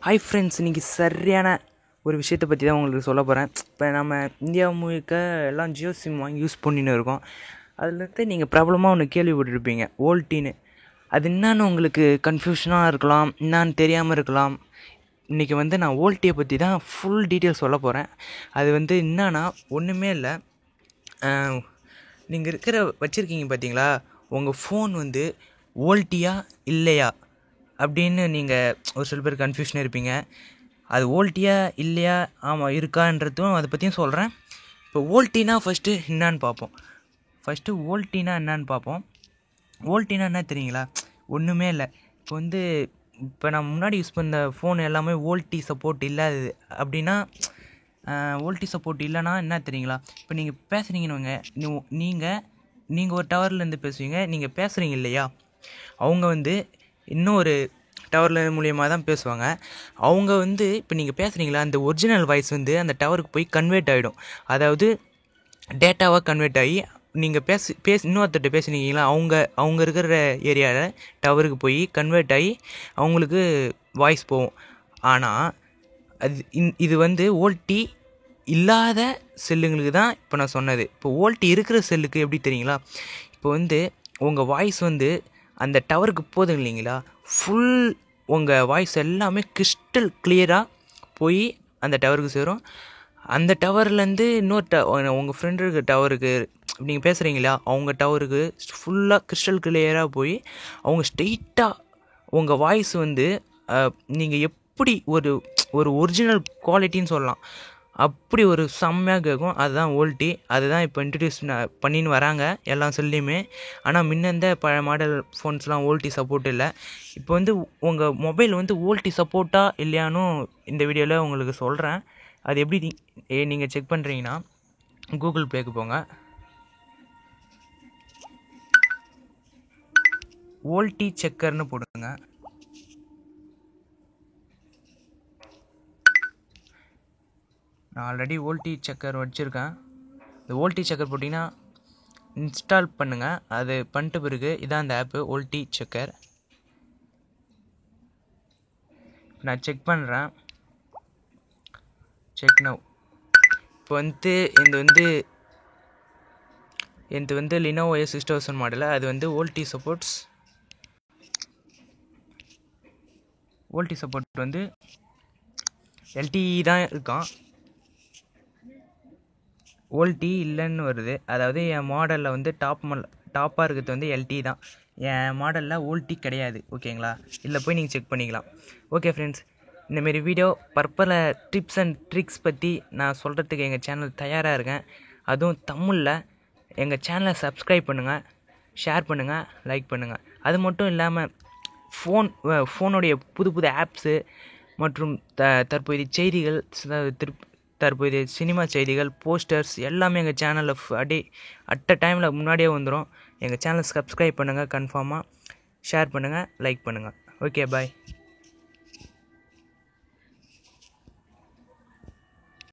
Hi friends, இன்றைக்கி சரியான ஒரு விஷயத்தை பற்றி தான் உங்களுக்கு சொல்ல போகிறேன். இப்போ நம்ம இந்தியா முழுக்க எல்லாம் ஜியோ சிம் வாங்கி யூஸ் பண்ணின்னு இருக்கோம். அதுலேருந்து நீங்கள் பிரபலமாக ஒன்று கேள்விப்பட்டிருப்பீங்க, ஓல்டின்னு. அது என்னான்னு உங்களுக்கு கன்ஃபியூஷனாக இருக்கலாம், என்னான்னு தெரியாமல் இருக்கலாம். இன்றைக்கி நான் ஓல்டியை பற்றி தான் ஃபுல் டீட்டெயில் சொல்ல போகிறேன். அது என்னன்னா ஒன்றுமே இல்லை. நீங்கள் வச்சுருக்கீங்க பார்த்தீங்களா, உங்கள் ஃபோன் ஓல்டியா இல்லையா அப்படின்னு நீங்கள் ஒரு சில பேர் கன்ஃபியூஷன் இருப்பீங்க. அது ஓல்டியா இல்லையா, ஆமாம் இருக்கான்றதும் அதை பற்றியும் சொல்கிறேன். இப்போ ஓல்டினா ஃபஸ்ட்டு என்னான்னு பார்ப்போம். ஓல்டினா என்னான்னு பார்ப்போம். ஓல்டினா என்ன தெரியுங்களா? ஒன்றுமே இல்லை. இப்போ நான் முன்னாடி யூஸ் பண்ண ஃபோன் எல்லாமே ஓல்டி சப்போர்ட் இல்லாதது. அப்படின்னா ஓல்டி சப்போர்ட் இல்லைன்னா என்ன தெரியுங்களா? இப்போ நீங்கள் பேசுகிறீங்கன்னு நீங்கள் ஒரு டவர்லேருந்து பேசுவீங்க. நீங்கள் பேசுகிறீங்க இல்லையா, அவங்க இன்னும் ஒரு டவரில் மூலியமாக தான் பேசுவாங்க. அவங்க இப்போ நீங்கள் பேசுகிறீங்களா, அந்த ஒரிஜினல் வாய்ஸ் அந்த டவருக்கு போய் கன்வெர்ட் ஆகிடும். அதாவது டேட்டாவாக கன்வெர்ட் ஆகி நீங்கள் இன்னொருத்தர்கிட்ட பேசுனீங்களா, அவங்க இருக்கிற ஏரியாவில் டவருக்கு போய் கன்வெர்ட் ஆகி அவங்களுக்கு வாய்ஸ் போகும். ஆனால் இது ஓல்டி இல்லாத செல்லுங்களுக்கு தான் இப்போ நான் சொன்னது. இப்போ ஓல்டி இருக்கிற செல்லுக்கு எப்படி தெரியுங்களா? இப்போ உங்கள் வாய்ஸ் அந்த டவருக்கு போதும் இல்லைங்களா, ஃபுல் உங்கள் வாய்ஸ் எல்லாமே கிறிஸ்டல் கிளியராக போய் அந்த டவருக்கு சேரும். அந்த டவர்லேருந்து இன்னொரு உங்கள் ஃப்ரெண்டு இருக்க டவருக்கு நீங்கள் பேசுகிறீங்களா, அவங்க டவருக்கு ஃபுல்லாக கிறிஸ்டல் கிளியராக போய் அவங்க ஸ்ட்ரெயிட்டாக உங்கள் வாய்ஸ் நீங்கள் எப்படி ஒரு ஒரிஜினல் குவாலிட்டின்னு சொல்லலாம், அப்படி ஒரு செம்மையாக கேட்கும். அதுதான் ஓல்டி. அதுதான் இப்போ இன்ட்ரடியூஸ் பண்ணின்னு வராங்க எல்லா செல்லையுமே. ஆனால் முன்ன பழைய மாடல் ஃபோன்ஸ்லாம் ஓல்டி சப்போர்ட் இல்லை. இப்போ உங்கள் மொபைல் ஓல்டி சப்போர்ட்டா இல்லையானு இந்த வீடியோவில் உங்களுக்கு சொல்கிறேன். அது எப்படி நீங்கள் செக் பண்ணுறீங்கன்னா, கூகுள் ப்ளேக்கு போங்க, ஓல்டி செக்கர்னு போடுங்க. நான் ஆல்ரெடி ஓல்டி செக்கர் வச்சுருக்கேன். இந்த ஓல்டி செக்கர் போட்டிங்கன்னா இன்ஸ்டால் பண்ணுங்கள். அது பண்ணிட்ட பிறகு இதான் அந்த ஆப்பு ஓல்டி செக்கர். நான் செக் பண்ணுறேன். Check now. இப்போ இது லினோவோ S6000 மாடல். அது ஓல்டி சப்போர்ட்ஸ். ஓல்டி சப்போர்ட் LTE தான் இருக்கான், ஓல்டி இல்லைன்னு வருது. அதாவது என் மாடலில் டாப்பாக இருக்கிறது LTE தான். என் மாடலில் ஓல்டி கிடையாது. ஓகேங்களா? இல்லை போய் நீங்கள் செக் பண்ணிக்கலாம். ஓகே ஃப்ரெண்ட்ஸ், இந்தமாரி வீடியோ பற்பல டிப்ஸ் அண்ட் ட்ரிக்ஸ் பற்றி நான் சொல்கிறதுக்கு எங்கள் சேனல் தயாராக இருக்கேன். அதுவும் தமிழில். எங்கள் சேனலை சப்ஸ்கிரைப் பண்ணுங்கள், ஷேர் பண்ணுங்கள், லைக் பண்ணுங்கள். அது மட்டும் இல்லாமல் ஃபோனுடைய புது ஆப்ஸு மற்றும் தற்போதைய செய்திகள், தற்போதைய சினிமா செய்திகள், போஸ்டர்ஸ் எல்லாமே எங்கள் சேனலில் அட் அ டைமில் முன்னாடியே வந்துடும். எங்கள் சேனலை சப்ஸ்கிரைப் பண்ணுங்கள், கன்ஃபார்மாக ஷேர் பண்ணுங்கள், லைக் பண்ணுங்கள். ஓகே, பாய்.